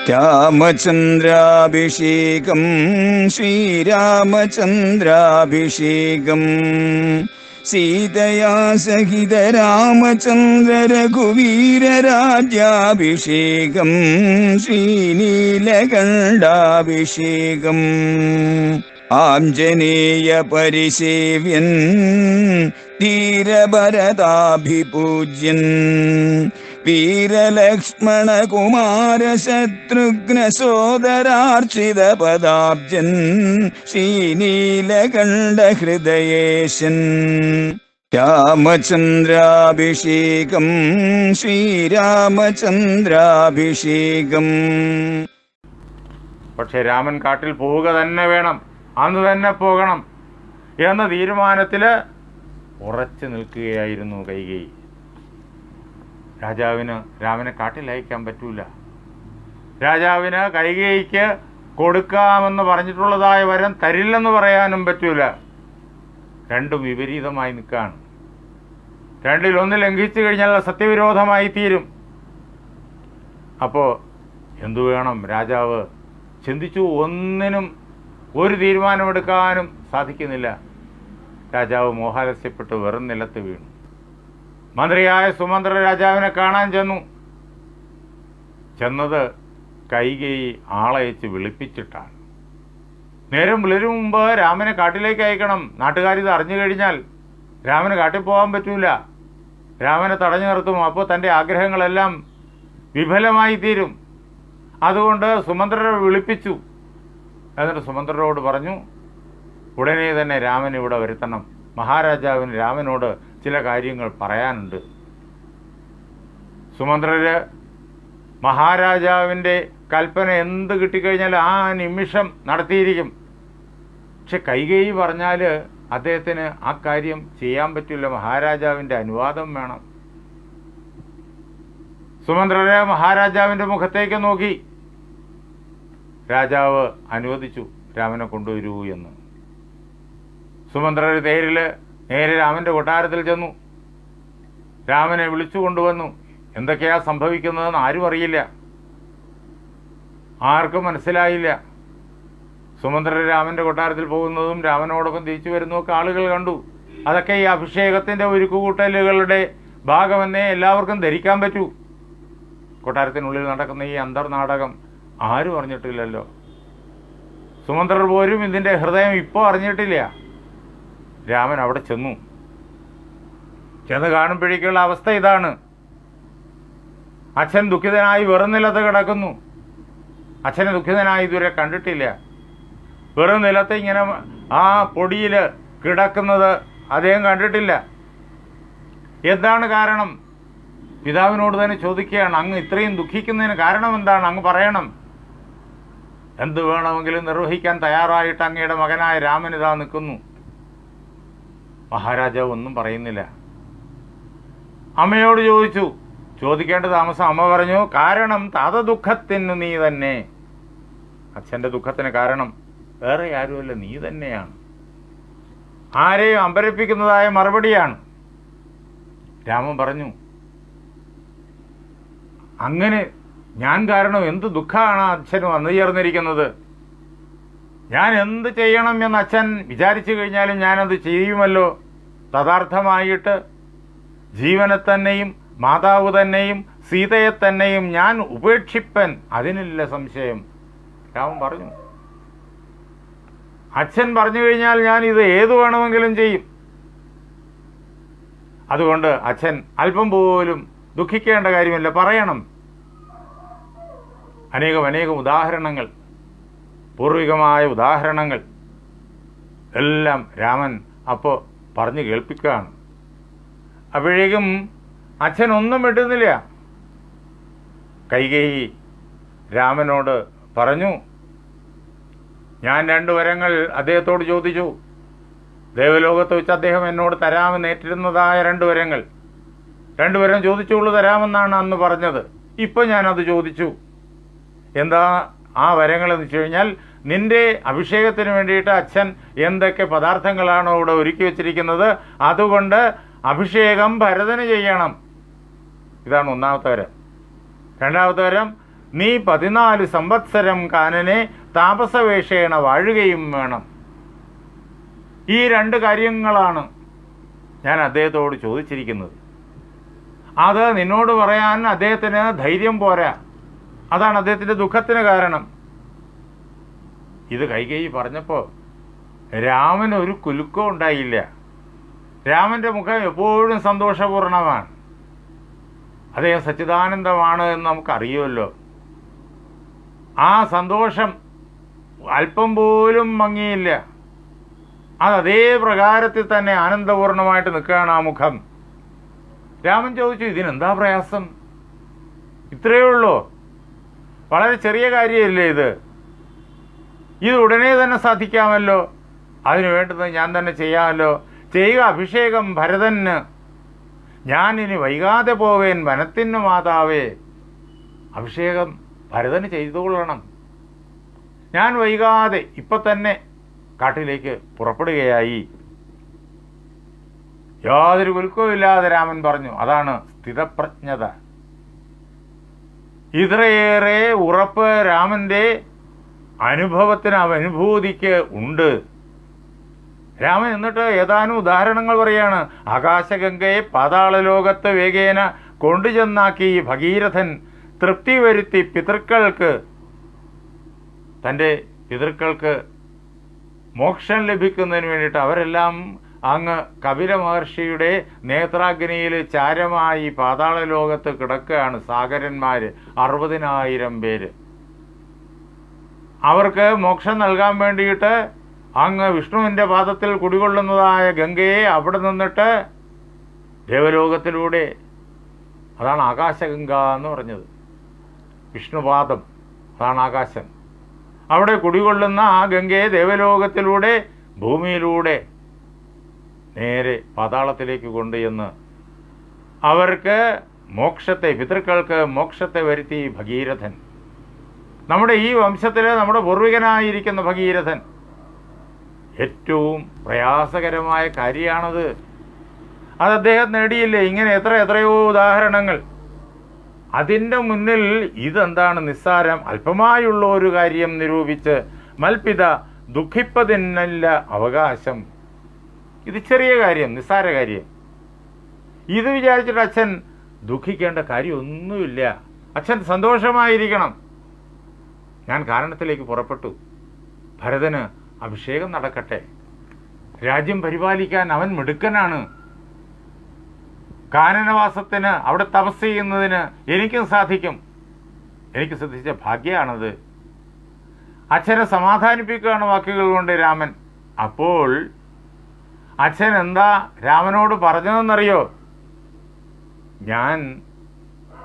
രാമചന്ദ്രാഭിഷേകം ശ്രീരാമചന്ദ്രാഭിഷേകം സീതയാ സഹിത രാമചന്ദ്ര രഘുവീരരാജ്യാഭിഷേകം ശ്രീനീലകണ്ഠാഭിഷേകം ആഞ്ജനേയ പരിസേവ്യൻ ധീരഭരതാഭിപൂജ്യൻ വീരലക്ഷ്മണ കുമാര ശത്രുഘ്ന സോദരാർച്ചിത പദാബ്ജൻ ശ്രീനീലകണ്ഠ ഹൃദയേശൻ രാമചന്ദ്രാഭിഷേകം ശ്രീരാമചന്ദ്രാഭിഷേകം. പക്ഷെ രാമൻ കാട്ടിൽ പോവുക തന്നെ വേണം, അന്ന് തന്നെ പോകണം എന്ന തീരുമാനത്തിൽ ഉറച്ചു നിൽക്കുകയായിരുന്നു കൈകേയി. രാജാവിന് രാമനെ കാട്ടിൽ അയക്കാൻ പറ്റൂല. രാജാവിന് കൈകേയിക്ക് കൊടുക്കാമെന്ന് പറഞ്ഞിട്ടുള്ളതായ വരം തരില്ലെന്ന് പറയാനും പറ്റൂല. രണ്ടും വിപരീതമായി നിൽക്കുകയാണ്. രണ്ടിലൊന്ന് ലംഘിച്ചു കഴിഞ്ഞാൽ സത്യവിരോധമായി തീരും. അപ്പോൾ എന്തു വേണം? രാജാവ് ചിന്തിച്ചു. ഒന്നിനും ഒരു തീരുമാനമെടുക്കാനും സാധിക്കുന്നില്ല. രാജാവ് മോഹാലസ്യപ്പെട്ട് വെറും നിലത്ത് വീണു. മന്ത്രിയായ സുമന്ത്ര രാജാവിനെ കാണാൻ ചെന്നത് കൈകേയി ആളയച്ച് വിളിപ്പിച്ചിട്ടാണ്. നേരം പുലരും മുമ്പ് രാമനെ കാട്ടിലേക്ക് അയക്കണം. നാട്ടുകാരിത് അറിഞ്ഞു കഴിഞ്ഞാൽ രാമന് കാട്ടിൽ പോകാൻ പറ്റൂല. രാമനെ തടഞ്ഞു നിർത്തും. അപ്പോൾ തൻ്റെ ആഗ്രഹങ്ങളെല്ലാം വിഫലമായി തീരും. അതുകൊണ്ട് സുമന്ത്രരെ വിളിപ്പിച്ചു. എന്നിട്ട് സുമന്ത്രരോട് പറഞ്ഞു, ഉടനെ തന്നെ രാമൻ ഇവിടെ വരുത്തണം. മഹാരാജാവിന് രാമനോട് ചില കാര്യങ്ങൾ പറയാനുണ്ട്. സുമന്ത്രര് മഹാരാജാവിൻ്റെ കൽപ്പന എന്ത് കിട്ടിക്കഴിഞ്ഞാൽ ആ നിമിഷം നടത്തിയിരിക്കും. പക്ഷെ കൈകേയി പറഞ്ഞാൽ അദ്ദേഹത്തിന് ആ കാര്യം ചെയ്യാൻ പറ്റില്ല. മഹാരാജാവിൻ്റെ അനുവാദം വേണം. സുമന്ത്രര് മഹാരാജാവിൻ്റെ മുഖത്തേക്ക് നോക്കി. രാജാവ് അനുവദിച്ചു രാമനെ കൊണ്ടുവരൂ എന്ന്. സുമന്ത്രര് തേരിൽ നേരെ രാമൻ്റെ കൊട്ടാരത്തിൽ ചെന്നു. രാമനെ വിളിച്ചു കൊണ്ടുവന്നു. എന്തൊക്കെയാ സംഭവിക്കുന്നതെന്ന് ആരും അറിയില്ല, ആർക്കും മനസ്സിലായില്ല. സുമന്ത്രര് രാമൻ്റെ കൊട്ടാരത്തിൽ പോകുന്നതും രാമനോടൊപ്പം തിരിച്ചു വരുന്നതൊക്കെ ആളുകൾ കണ്ടു. അതൊക്കെ ഈ അഭിഷേകത്തിൻ്റെ ഒരുക്കുകൂട്ടലുകളുടെ ഭാഗമെന്നേ എല്ലാവർക്കും ധരിക്കാൻ പറ്റൂ. കൊട്ടാരത്തിനുള്ളിൽ നടക്കുന്ന ഈ അന്തർനാടകം ആരും അറിഞ്ഞിട്ടില്ലല്ലോ. സുമന്ത്രർ പോലും ഇതിൻ്റെ ഹൃദയം ഇപ്പോൾ അറിഞ്ഞിട്ടില്ല. രാമൻ അവിടെ ചെന്ന് കാണുമ്പോഴേക്കുള്ള അവസ്ഥ ഇതാണ്. അച്ഛൻ ദുഃഖിതനായി വെറും നിലത്ത് കിടക്കുന്നു. അച്ഛനെ ദുഃഖിതനായി ഇതുവരെ കണ്ടിട്ടില്ല. വെറും നിലത്ത് ഇങ്ങനെ ആ പൊടിയിൽ കിടക്കുന്നത് അദ്ദേഹം കണ്ടിട്ടില്ല. എന്താണ് കാരണം? പിതാവിനോട് തന്നെ ചോദിക്കുകയാണ്, അങ്ങ് ഇത്രയും ദുഃഖിക്കുന്നതിന് കാരണം എന്താണ്? അങ്ങ് പറയണം. എന്ത് വേണമെങ്കിലും നിർവഹിക്കാൻ തയ്യാറായിട്ട് അങ്ങയുടെ മകനായ രാമൻ ഇതാ നിൽക്കുന്നു. മഹാരാജാവ് ഒന്നും പറയുന്നില്ല. അമ്മയോട് ചോദിച്ചു. ചോദിക്കേണ്ട താമസം അമ്മ പറഞ്ഞു, കാരണം താത ദുഃഖത്തിന് നീ തന്നെ. അച്ഛൻ്റെ ദുഃഖത്തിന് കാരണം വേറെ ആരുമല്ല, നീ തന്നെയാണ്. ആരെയും അമ്പരപ്പിക്കുന്നതായ മറുപടിയാണ്. രാമൻ പറഞ്ഞു, അങ്ങനെ ഞാൻ കാരണം എന്ത് ദുഃഖമാണ് അച്ഛന് വന്നു ചേർന്നിരിക്കുന്നത്? ഞാൻ എന്ത് ചെയ്യണം എന്ന് അച്ഛൻ വിചാരിച്ചു കഴിഞ്ഞാലും ഞാനത് ചെയ്യുമല്ലോ. തഥാർത്ഥമായിട്ട് ജീവനെ തന്നെയും മാതാവ് തന്നെയും സീതയെ തന്നെയും ഞാൻ ഉപേക്ഷിപ്പൻ, അതിനില്ല സംശയം. രാമൻ പറഞ്ഞു, അച്ഛൻ പറഞ്ഞു കഴിഞ്ഞാൽ ഞാൻ ഇത് ഏതു വേണമെങ്കിലും ചെയ്യും. അതുകൊണ്ട് അച്ഛൻ അല്പം പോലും ദുഃഖിക്കേണ്ട കാര്യമില്ല, പറയണം. അനേകം ഉദാഹരണങ്ങൾ, പൂർവികമായ ഉദാഹരണങ്ങൾ എല്ലാം രാമൻ അപ്പോൾ പറഞ്ഞു കേൾപ്പിക്കുകയാണ്. അപ്പോഴേക്കും അച്ഛൻ ഒന്നും വിട്ടുന്നില്ല. കൈകേയി രാമനോട് പറഞ്ഞു, ഞാൻ 2 വരങ്ങൾ അദ്ദേഹത്തോട് ചോദിച്ചു. ദേവലോകത്ത് വെച്ച് അദ്ദേഹം എന്നോട് തരാമെന്ന് ഏറ്റിരുന്നതായ 2 വരങ്ങൾ. 2 വരം ചോദിച്ചുള്ളൂ, തരാമെന്നാണ് അന്ന് പറഞ്ഞത്. ഇപ്പം ഞാനത് ചോദിച്ചു. എന്താ ആ വരങ്ങളെന്ന് വെച്ച് കഴിഞ്ഞാൽ, നിന്റെ അഭിഷേകത്തിന് വേണ്ടിയിട്ട് അച്ഛൻ എന്തൊക്കെ പദാർത്ഥങ്ങളാണോ ഇവിടെ ഒരുക്കി വച്ചിരിക്കുന്നത്, അതുകൊണ്ട് അഭിഷേകം ഭരതന് ചെയ്യണം. ഇതാണ് ഒന്നാമത്തെ വരം. രണ്ടാമത്തെ വരം, നീ 14 സംവത്സരം കാനനെ താപസവേഷേണ വാഴുകയും വേണം. ഈ 2 കാര്യങ്ങളാണ് ഞാൻ അദ്ദേഹത്തോട് ചോദിച്ചിരിക്കുന്നത്. അത് നിന്നോട് പറയാൻ അദ്ദേഹത്തിന് ധൈര്യം പോരാ. അതാണ് അദ്ദേഹത്തിൻ്റെ ദുഃഖത്തിന് കാരണം. ഇത് കൈകേയി പറഞ്ഞപ്പോൾ രാമന് ഒരു കുലുക്കം ഉണ്ടായില്ല. രാമൻ്റെ മുഖം എപ്പോഴും സന്തോഷപൂർണമാണ്. അദ്ദേഹം സച്ചിദാനന്ദമാണ് എന്ന് നമുക്കറിയുമല്ലോ. ആ സന്തോഷം അല്പം പോലും മങ്ങിയില്ല. അത് അതേ പ്രകാരത്തിൽ തന്നെ ആനന്ദപൂർണമായിട്ട് നിൽക്കുകയാണ് ആ മുഖം. രാമൻ ചോദിച്ചു, ഇതിനെന്താ പ്രയാസം? ഇത്രയേ ഉള്ളൂ, വളരെ ചെറിയ കാര്യമല്ലേ ഇത് ഉടനെ തന്നെ സാധിക്കാമല്ലോ. അതിനു വേണ്ടുന്നത് ഞാൻ തന്നെ ചെയ്യാമല്ലോ. ചെയ്യുക അഭിഷേകം ഭരതന്. ഞാൻ ഇനി വൈകാതെ പോവേൻ വനത്തിന് മാതാവേ. അഭിഷേകം ഭരതന് ചെയ്തുകൊള്ളണം. ഞാൻ വൈകാതെ ഇപ്പം തന്നെ കാട്ടിലേക്ക് പുറപ്പെടുകയായി. യാതൊരു കുലുക്കവുമില്ലാതെ രാമൻ പറഞ്ഞു. അതാണ് സ്ഥിതപ്രജ്ഞത. ഇത്രയേറെ ഉറപ്പ് രാമൻ്റെ അനുഭവത്തിന്, അനുഭൂതിക്ക് ഉണ്ട്. രാമൻ എന്നിട്ട് ഏതാനും ഉദാഹരണങ്ങൾ പറയാണ്. ആകാശഗംഗയെ പാതാളലോകത്ത് വേഗേന കൊണ്ടുചെന്നാക്കി ഭഗീരഥൻ തൃപ്തി വരുത്തി തൻ്റെ പിതൃക്കൾക്ക് മോക്ഷം ലഭിക്കുന്നതിന് വേണ്ടിയിട്ട് അവരെല്ലാം അങ്ങ് കപില മഹർഷിയുടെ നേത്രാഗ്നിയിൽ ചാരമായി പാതാള ലോകത്ത് കിടക്കുകയാണ്. സാഗരന്മാർ 60,000 പേര്. അവർക്ക് മോക്ഷം നൽകാൻ വേണ്ടിയിട്ട് അങ്ങ് വിഷ്ണുവിൻ്റെ പാദത്തിൽ കുടികൊള്ളുന്നതായ ഗംഗയെ അവിടെ നിന്നിട്ട് ദേവലോകത്തിലൂടെ, അതാണ് ആകാശഗംഗ എന്ന് പറഞ്ഞത്, വിഷ്ണുപാദം, അതാണ് ആകാശം. അവിടെ കുടികൊള്ളുന്ന ആ ഗംഗയെ ദേവലോകത്തിലൂടെ ഭൂമിയിലൂടെ നേരെ പാതാളത്തിലേക്ക് കൊണ്ടുചെന്ന് അവർക്ക് മോക്ഷത്തെ, പിതൃക്കൾക്ക് മോക്ഷത്തെ വരുത്തി ഭഗീരഥൻ. നമ്മുടെ ഈ വംശത്തിലെ നമ്മുടെ പൂർവികനായിരിക്കുന്ന ഭഗീരഥൻ. ഏറ്റവും പ്രയാസകരമായ കാര്യമാണത്. അത് അദ്ദേഹം നേടിയില്ലേ? ഇങ്ങനെ എത്രയോ ഉദാഹരണങ്ങൾ. അതിൻ്റെ മുന്നിൽ ഇതെന്താണ് നിസ്സാരം, അല്പമായുള്ള ഒരു കാര്യം നിരൂപിച്ച് മൽപിത ദുഃഖിപ്പതിനല്ല അവകാശം. ഇത് ചെറിയ കാര്യം, നിസ്സാര കാര്യം. ഇത് വിചാരിച്ചിട്ട് അച്ഛൻ ദുഃഖിക്കേണ്ട കാര്യമൊന്നുമില്ല. അച്ഛൻ സന്തോഷമായിരിക്കണം. ഞാൻ കാനനത്തിലേക്ക് പുറപ്പെട്ടു. ഭരതന് അഭിഷേകം നടക്കട്ടെ. രാജ്യം പരിപാലിക്കാൻ അവൻ മിടുക്കനാണ്. കാനനവാസത്തിന്, അവിടെ തപസ് ചെയ്യുന്നതിന് എനിക്കും സാധിക്കും. എനിക്ക് സിദ്ധിച്ച ഭാഗ്യമാണത്. അച്ഛനെ സമാധാനിപ്പിക്കുകയാണ് വാക്കുകൾ കൊണ്ട് രാമൻ. അപ്പോൾ അച്ഛൻ എന്താ രാമനോട് പറഞ്ഞതെന്നറിയോ? ഞാൻ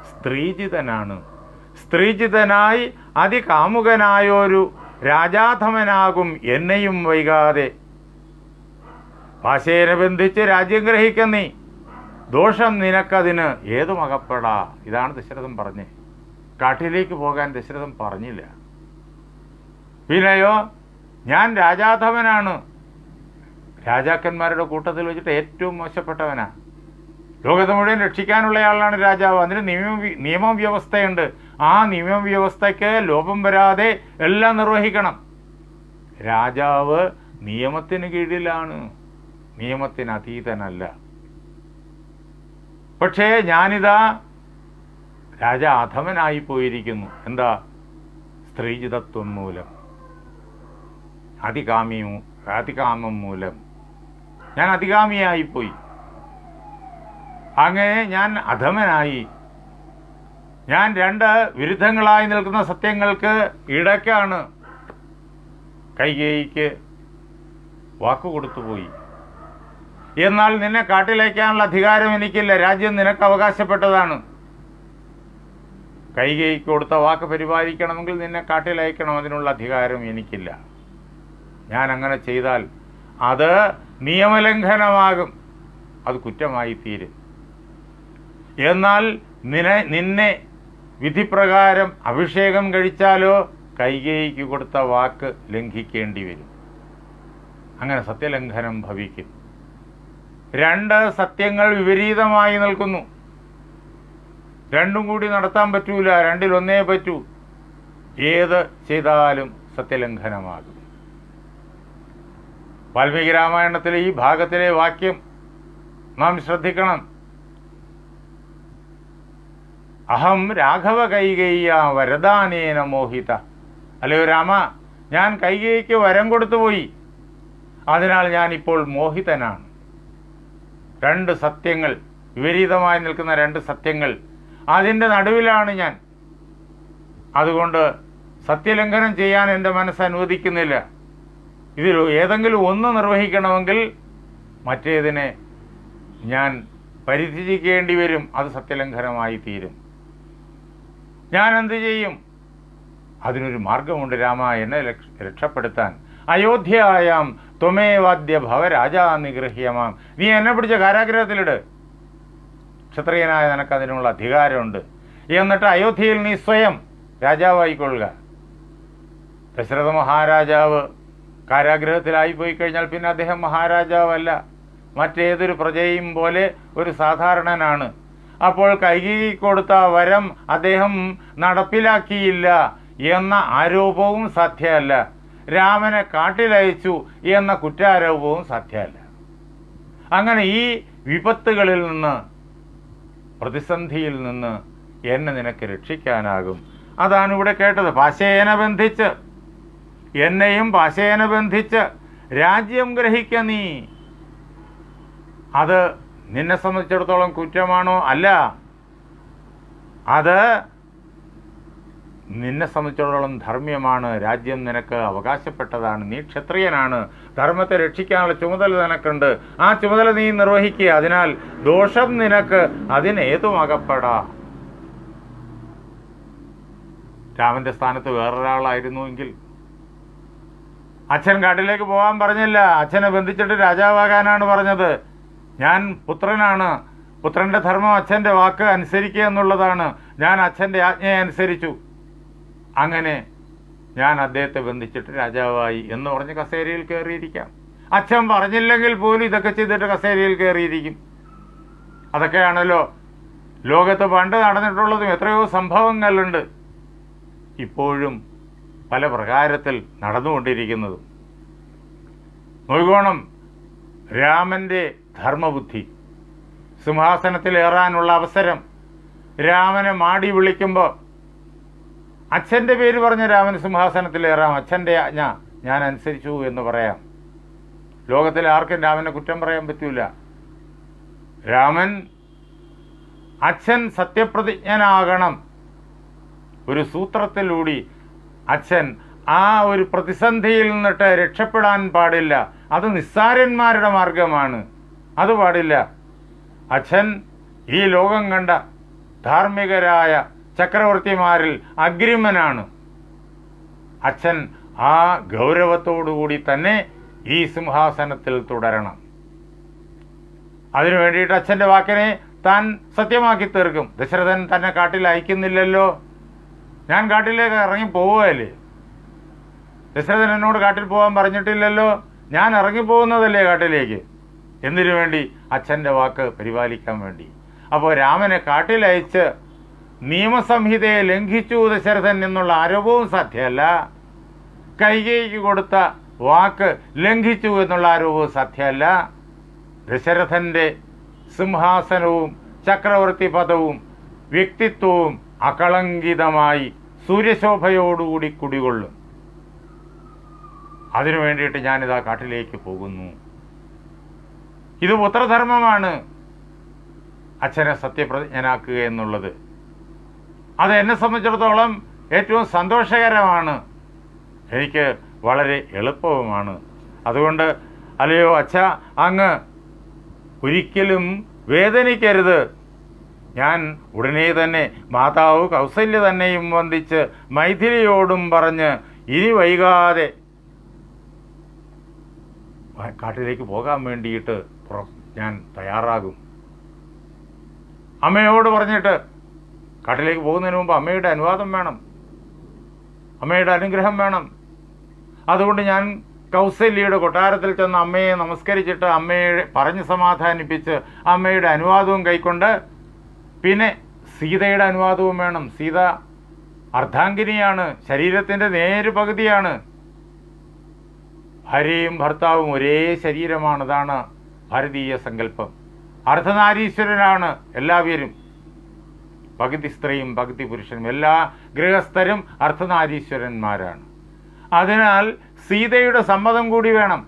സ്ത്രീജിതനാണ്. സ്ത്രീജിതനായി അതികാമുകനായൊരു രാജാധമനാകും എന്നെയും വൈകാതെ. പാശേനെ ബന്ധിച്ച് രാജ്യം ഗ്രഹിക്കുന്ന നീ, ദോഷം നിനക്കതിന് ഏതും അകപ്പെടാ. ഇതാണ് ദശരഥൻ പറഞ്ഞേ. കാട്ടിലേക്ക് പോകാൻ ദശരഥൻ പറഞ്ഞില്ല. പിന്നെയോ, ഞാൻ രാജാധമനാണ്. രാജാക്കന്മാരുടെ കൂട്ടത്തിൽ വെച്ചിട്ട് ഏറ്റവും മോശപ്പെട്ടവനാ. ലോകത്തെ മുഴുവൻ രക്ഷിക്കാനുള്ളയാളാണ് രാജാവ്. അതിന് നിയമവ്യവസ്ഥയുണ്ട്. ആ നിയമവ്യവസ്ഥയ്ക്ക് ലോപം വരാതെ എല്ലാം നിർവഹിക്കണം. രാജാവ് നിയമത്തിന് കീഴിലാണ്, നിയമത്തിന് അതീതനല്ല. പക്ഷേ ഞാനിതാ രാജാധമനായി പോയിരിക്കുന്നു. എന്താ? സ്ത്രീജിതത്വം മൂലം, അതികാമം മൂലം ഞാൻ അതികാമിയായിപ്പോയി. അങ്ങനെ ഞാൻ അധമനായി. ഞാൻ 2 വിരുദ്ധങ്ങളായി നിൽക്കുന്ന സത്യങ്ങൾക്ക് ഇടയ്ക്കാണ് കൈകേയിക്ക് വാക്കുകൊടുത്തുപോയി. എന്നാൽ നിന്നെ കാട്ടിലയക്കാനുള്ള അധികാരം എനിക്കില്ല. രാജ്യം നിനക്ക് അവകാശപ്പെട്ടതാണ്. കൈകേയിക്ക് കൊടുത്ത വാക്ക് പരിപാലിക്കണമെങ്കിൽ നിന്നെ കാട്ടിലയക്കണം. അതിനുള്ള അധികാരം എനിക്കില്ല. ഞാൻ അങ്ങനെ ചെയ്താൽ അത് നിയമലംഘനമാകും, അത് കുറ്റമായി തീരും. എന്നാൽ നിന്നെ വിധിപ്രകാരം അഭിഷേകം കഴിച്ചാലോ കൈകേയിക്ക് കൊടുത്ത വാക്ക് ലംഘിക്കേണ്ടി വരും. അങ്ങനെ സത്യലംഘനം ഭവിക്കും. 2 സത്യങ്ങൾ വിപരീതമായി നിൽക്കുന്നു. 2 കൂടി നടത്താൻ പറ്റൂല. 2-ൽ ഒന്നേ പറ്റൂ. ഏത് ചെയ്താലും സത്യലംഘനമാകും. വാൽമീകി രാമായണത്തിലെ ഈ ഭാഗത്തിലെ വാക്യം നാം ശ്രദ്ധിക്കണം. അഹം രാഘവ കൈകേയ്യ വരദാനേന മോഹിത. അല്ലയോ രാമ, ഞാൻ കൈകേയിക്ക് വരം കൊടുത്തുപോയി, അതിനാൽ ഞാനിപ്പോൾ മോഹിതനാണ്. രണ്ട് സത്യങ്ങൾ, വിപരീതമായി നിൽക്കുന്ന രണ്ട് സത്യങ്ങൾ, അതിൻ്റെ നടുവിലാണ് ഞാൻ. അതുകൊണ്ട് സത്യലംഘനം ചെയ്യാൻ എൻ്റെ മനസ്സ് അനുവദിക്കുന്നില്ല. ഇതിൽ ഏതെങ്കിലും ഒന്ന് നിർവഹിക്കണമെങ്കിൽ മറ്റേതിനെ ഞാൻ പരിത്യജിക്കേണ്ടി വരും. അത് സത്യലംഘനമായി തീരും. ഞാൻ എന്ത് ചെയ്യും? അതിനൊരു മാർഗമുണ്ട് രാമ, എന്നെ രക്ഷപ്പെടുത്താൻ. അയോധ്യയായാം ത്വമേവാദ്യ ഭവരാജാ നിഗൃഹ്യമാം. നീ എന്നെ പിടിച്ച കാരാഗ്രഹത്തിലിട്. ക്ഷത്രിയനായ നിനക്ക് അതിനുള്ള അധികാരമുണ്ട്. എന്നിട്ട് അയോധ്യയിൽ നീ സ്വയം രാജാവായിക്കൊള്ളുക. ദശരഥ മഹാരാജാവ് കാരാഗ്രഹത്തിലായി പോയി കഴിഞ്ഞാൽ പിന്നെ അദ്ദേഹം മഹാരാജാവല്ല, മറ്റേതൊരു പ്രജയും പോലെ ഒരു സാധാരണനാണ്. അപ്പോൾ കൈകേയി കൊടുത്ത വരം അദ്ദേഹം നടപ്പിലാക്കിയില്ല എന്ന ആരോപവും സാധ്യമല്ല. രാമനെ കാട്ടിലയച്ചു എന്ന കുറ്റാരോപവും സാധ്യമല്ല. അങ്ങനെ ഈ വിപത്തുകളിൽ നിന്ന്, പ്രതിസന്ധിയിൽ നിന്ന് എന്നെ നിനക്ക് രക്ഷിക്കാനാകും. അതാണ് ഇവിടെ കേട്ടത്. പാശേന ബന്ധിച്ച്, എന്നെയും പാശേന ബന്ധിച്ച് രാജ്യം ഗ്രഹിക്ക നീ. അത് നിന്നെ സംബന്ധിച്ചിടത്തോളം കുറ്റമാണോ? അല്ല, അത് നിന്നെ സംബന്ധിച്ചിടത്തോളം ധർമ്മ്യമാണ്. രാജ്യം നിനക്ക് അവകാശപ്പെട്ടതാണ്. നീ ക്ഷത്രിയനാണ്. ധർമ്മത്തെ രക്ഷിക്കാനുള്ള ചുമതല നിനക്കുണ്ട്. ആ ചുമതല നീ നിർവഹിക്കുക. അതിനാൽ ദോഷം നിനക്ക് അതിനേതും അകപ്പെടാം. രാമന്റെ സ്ഥാനത്ത് വേറൊരാളായിരുന്നുവെങ്കിൽ, അച്ഛൻ കാട്ടിലേക്ക് പോകാൻ പറഞ്ഞില്ല, അച്ഛനെ ബന്ധിച്ചിട്ട് രാജാവാകാനാണ് പറഞ്ഞത്. ഞാൻ പുത്രനാണ്, പുത്രന്റെ ധർമ്മം അച്ഛൻ്റെ വാക്ക് അനുസരിക്കുക എന്നുള്ളതാണ്. ഞാൻ അച്ഛൻ്റെ ആജ്ഞയെ അനുസരിച്ചു, അങ്ങനെ ഞാൻ അദ്ദേഹത്തെ ബന്ധിച്ചിട്ട് രാജാവായി എന്ന് പറഞ്ഞ് കസേരയിൽ കയറിയിരിക്കാം. അച്ഛൻ പറഞ്ഞില്ലെങ്കിൽ പോലും ഇതൊക്കെ ചെയ്തിട്ട് കസേരയിൽ കയറിയിരിക്കും. അതൊക്കെയാണല്ലോ ലോകത്ത് പണ്ട് നടന്നിട്ടുള്ളതും. എത്രയോ സംഭവങ്ങളുണ്ട് ഇപ്പോഴും പല പ്രകാരത്തിൽ നടന്നുകൊണ്ടിരിക്കുന്നതും. നോക്കണം, രാമൻ്റെ ധർമ്മബുദ്ധി, സിംഹാസനത്തിലേറാനുള്ള അവസരം. രാമനെ മാടി വിളിക്കുമ്പോൾ അച്ഛൻ്റെ പേര് പറഞ്ഞ് രാമന് സിംഹാസനത്തിലേറാം. അച്ഛൻ്റെ ആജ്ഞ ഞാൻ അനുസരിച്ചു എന്ന് പറയാം. ലോകത്തിൽ ആർക്കും രാമനെ കുറ്റം പറയാൻ പറ്റൂല. രാമൻ, അച്ഛൻ സത്യപ്രതിജ്ഞനാകണം. ഒരു സൂത്രത്തിലൂടി അച്ഛൻ ആ ഒരു പ്രതിസന്ധിയിൽ നിന്നിട്ട് രക്ഷപ്പെടാൻ പാടില്ല. അത് നിസ്സാരന്മാരുടെ മാർഗമാണ്. അത് പാടില്ല. അച്ഛൻ ഈ ലോകം കണ്ട ധാർമ്മികരായ ചക്രവർത്തിമാരിൽ അഗ്രിമനാണ്. അച്ഛൻ ആ ഗൗരവത്തോടുകൂടി തന്നെ ഈ സിംഹാസനത്തിൽ തുടരണം. അതിനു വേണ്ടിയിട്ട് അച്ഛൻ്റെ വാക്കിനെ താൻ സത്യമാക്കി തീർക്കും. ദശരഥൻ തന്നെ കാട്ടിൽ അയക്കുന്നില്ലല്ലോ. ഞാൻ കാട്ടിലേക്ക് ഇറങ്ങി പോവുകയല്ലേ. ദശരഥൻ എന്നോട് കാട്ടിൽ പോകാൻ പറഞ്ഞിട്ടില്ലല്ലോ. ഞാൻ ഇറങ്ങിപ്പോകുന്നതല്ലേ കാട്ടിലേക്ക്. എന്തിനു വേണ്ടി? അച്ഛൻ്റെ വാക്ക് പരിപാലിക്കാൻ വേണ്ടി. അപ്പോൾ രാമനെ കാട്ടിലയച്ച് നിയമസംഹിതയെ ലംഘിച്ചു ദശരഥൻ എന്നുള്ള ആരോപവും സാധ്യമല്ല. കൈകേയിക്ക് കൊടുത്ത വാക്ക് ലംഘിച്ചു എന്നുള്ള ആരോപവും സാധ്യമല്ല. ദശരഥൻ്റെ സിംഹാസനവും ചക്രവർത്തി പദവും വ്യക്തിത്വവും അകളങ്കിതമായി സൂര്യശോഭയോടുകൂടി കുടികൊള്ളും. അതിനു വേണ്ടിയിട്ട് ഞാനിതാ കാട്ടിലേക്ക് പോകുന്നു. ഇത് പുത്രധർമ്മമാണ്, അച്ഛനെ സത്യപ്രതിജ്ഞനാക്കുക എന്നുള്ളത്. അത് എന്നെ സംബന്ധിച്ചിടത്തോളം ഏറ്റവും സന്തോഷകരമാണ്, എനിക്ക് വളരെ എളുപ്പവുമാണ്. അതുകൊണ്ട് അല്ലയോ അച്ഛ, അങ്ങ് ഒരിക്കലും വേദനിക്കരുത്. ഞാൻ ഉടനെ തന്നെ മാതാവ് കൗസല്യ തന്നെയും വന്ദിച്ച് മൈഥിലിയോടും പറഞ്ഞ് ഇനി വൈകാതെ കാട്ടിലേക്ക് പോകാൻ വേണ്ടിയിട്ട് ഞാൻ തയ്യാറാകും. അമ്മയോട് പറഞ്ഞിട്ട് കാട്ടിലേക്ക് പോകുന്നതിന് മുമ്പ് അമ്മയുടെ അനുവാദം വേണം, അമ്മയുടെ അനുഗ്രഹം വേണം. അതുകൊണ്ട് ഞാൻ കൗസല്യയുടെ കൊട്ടാരത്തിൽ ചെന്ന് അമ്മയെ നമസ്കരിച്ചിട്ട് അമ്മയെ പറഞ്ഞ് സമാധാനിപ്പിച്ച് അമ്മയുടെ അനുവാദവും കൈക്കൊണ്ട്, പിന്നെ സീതയുടെ അനുവാദവും വേണം. സീത അർദ്ധാംഗിനിയാണ്, ശരീരത്തിൻ്റെ നേര് പകുതിയാണ്. ഭാര്യയും ഭർത്താവും ഒരേ ശരീരമാണ്. അതാണ് ഭാരതീയ സങ്കല്പം. അർദ്ധനാരീശ്വരനാണ് എല്ലാവരും, പകുതി സ്ത്രീയും പകുതി പുരുഷനും. എല്ലാ ഗൃഹസ്ഥരും അർദ്ധനാരീശ്വരന്മാരാണ്. അതിനാൽ സീതയുടെ സമ്മതം കൂടി വേണം.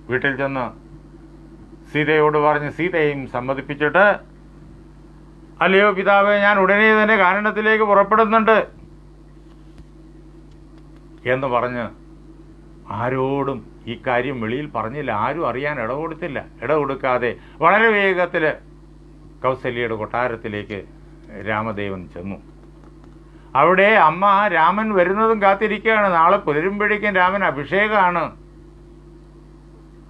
വീട്ടിൽ ചെന്ന് സീതയോട് പറഞ്ഞ് സീതയെയും സമ്മതിപ്പിച്ചിട്ട്, അല്ലയോ പിതാവേ, ഞാൻ ഉടനെ തന്നെ കാനനത്തിലേക്ക് പുറപ്പെടുന്നുണ്ട് എന്ന് പറഞ്ഞ് ആരോടും ഈ കാര്യം വെളിയിൽ പറഞ്ഞില്ല. ആരും അറിയാൻ ഇടകൊടുക്കാതെ വളരെ വേഗത്തിൽ കൗസല്യയുടെ കൊട്ടാരത്തിലേക്ക് രാമദേവൻ ചെന്നു. അവിടെ അമ്മ രാമൻ വരുന്നതും കാത്തിരിക്കുകയാണ്. നാളെ പുലരുമ്പോഴേക്കും രാമൻ അഭിഷേകമാണ്.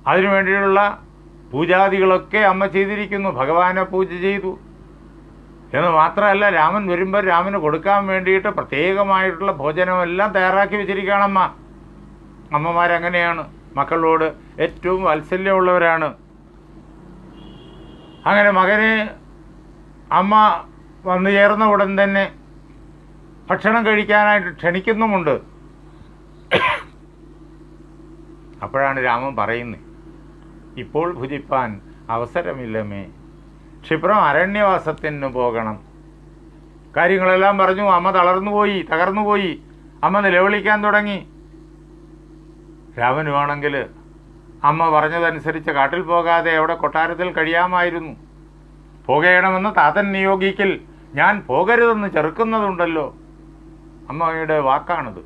അതിനു വേണ്ടിയുള്ള പൂജാദികളൊക്കെ അമ്മ ചെയ്തിരിക്കുന്നു. ഭഗവാനെ പൂജ ചെയ്തു എന്ന് മാത്രമല്ല, രാമൻ വരുമ്പോൾ രാമന് കൊടുക്കാൻ വേണ്ടിയിട്ട് പ്രത്യേകമായിട്ടുള്ള ഭോജനമെല്ലാം തയ്യാറാക്കി വെച്ചിരിക്കുകയാണ് അമ്മ. അമ്മമാരങ്ങനെയാണ്, മക്കളോട് ഏറ്റവും വാത്സല്യമുള്ളവരാണ്. അങ്ങനെ മകനെ അമ്മ വന്നു ചേർന്ന ഉടൻ തന്നെ ഭക്ഷണം കഴിക്കാനായിട്ട് ക്ഷണിക്കുന്നുമുണ്ട്. അപ്പോഴാണ് രാമൻ പറയുന്നത്, ഇപ്പോൾ ഭുജിപ്പാൻ അവസരമില്ലമേ, ക്ഷിപ്രം അരണ്യവാസത്തിന് പോകണം. കാര്യങ്ങളെല്ലാം പറഞ്ഞു. അമ്മ തകർന്നുപോയി. അമ്മ നിലവിളിക്കാൻ തുടങ്ങി. രാമനുവാണെങ്കിൽ അമ്മ പറഞ്ഞതനുസരിച്ച് കാട്ടിൽ പോകാതെ അവിടെ കൊട്ടാരത്തിൽ കഴിയാമായിരുന്നു. പോകണമെന്ന് താതൻ നിയോഗിക്കൽ ഞാൻ പോകരുതെന്ന് ചെറുക്കുന്നതുണ്ടല്ലോ. അമ്മയുടെ വാക്കാണിത്.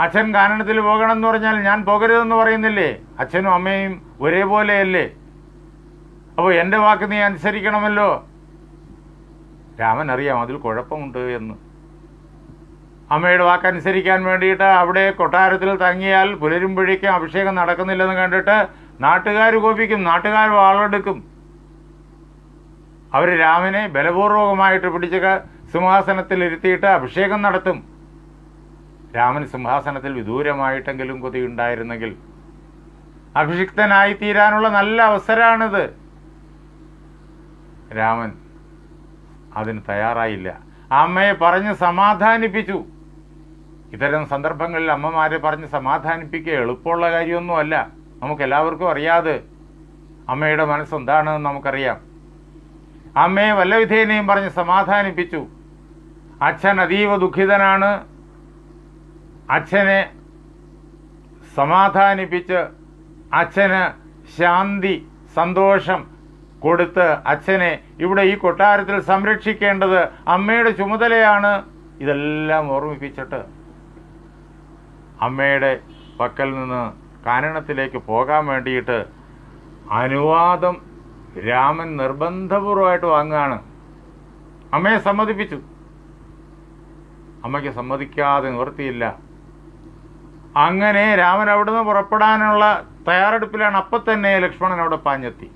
അച്ഛൻ കാനനത്തിൽ പോകണം എന്ന് പറഞ്ഞാൽ ഞാൻ പോകരുതെന്ന് പറയുന്നില്ലേ? അച്ഛനും അമ്മയും ഒരേപോലെയല്ലേ? അപ്പോൾ എൻ്റെ വാക്ക് നീ അനുസരിക്കണമല്ലോ. രാമൻ അറിയാം അതിൽ കുഴപ്പമുണ്ട് എന്ന്. അമ്മയുടെ വാക്കനുസരിക്കാൻ വേണ്ടിയിട്ട് അവിടെ കൊട്ടാരത്തിൽ തങ്ങിയാൽ പുലരുമ്പോഴേക്കും അഭിഷേകം നടക്കുന്നില്ലെന്ന് കണ്ടിട്ട് നാട്ടുകാർ കോപിക്കും, നാട്ടുകാർ വാളെടുക്കും. അവർ രാമനെ ബലപൂർവകമായിട്ട് പിടിച്ച് സിംഹാസനത്തിൽ ഇരുത്തിയിട്ട് അഭിഷേകം നടത്തും. രാമൻ സിംഹാസനത്തിൽ വിദൂരമായിട്ടെങ്കിലും കൊതിയുണ്ടായിരുന്നെങ്കിൽ അഭിഷിക്തനായി തീരാനുള്ള നല്ല അവസരമാണിത്. രാമൻ അതിന് തയ്യാറായില്ല. അമ്മയെ പറഞ്ഞ് സമാധാനിപ്പിച്ചു. ഇത്തരം സന്ദർഭങ്ങളിൽ അമ്മമാരെ പറഞ്ഞ് സമാധാനിപ്പിക്കുക എളുപ്പമുള്ള കാര്യമൊന്നുമല്ല. നമുക്കെല്ലാവർക്കും അറിയാതെ അമ്മയുടെ മനസ്സെന്താണെന്ന് നമുക്കറിയാം. അമ്മയെ വല്ലവിധേനയും പറഞ്ഞ് സമാധാനിപ്പിച്ചു. അച്ഛൻ അതീവ ദുഃഖിതനാണ്. അച്ഛനെ സമാധാനിപ്പിച്ച് അച്ഛന് ശാന്തി, സന്തോഷം കൊടുത്ത് അച്ഛനെ ഇവിടെ ഈ കൊട്ടാരത്തിൽ സംരക്ഷിക്കേണ്ടത് അമ്മയുടെ ചുമതലയാണ്. ഇതെല്ലാം ഓർമ്മിപ്പിച്ചിട്ട് അമ്മയുടെ പക്കൽ നിന്ന് കാനനത്തിലേക്ക് പോകാൻ വേണ്ടിയിട്ട് അനുവാദം രാമൻ നിർബന്ധപൂർവമായിട്ട് വാങ്ങുകയാണ്. അമ്മയെ സമ്മതിപ്പിച്ചു. അമ്മയ്ക്ക് സമ്മതിക്കാതെ നിവൃത്തിയില്ല. അങ്ങനെ രാമൻ അവിടുന്ന് പുറപ്പെടാനുള്ള തയ്യാറെടുപ്പിലാണ്. അപ്പം തന്നെ ലക്ഷ്മണൻ അവിടെ പാഞ്ഞെത്തി.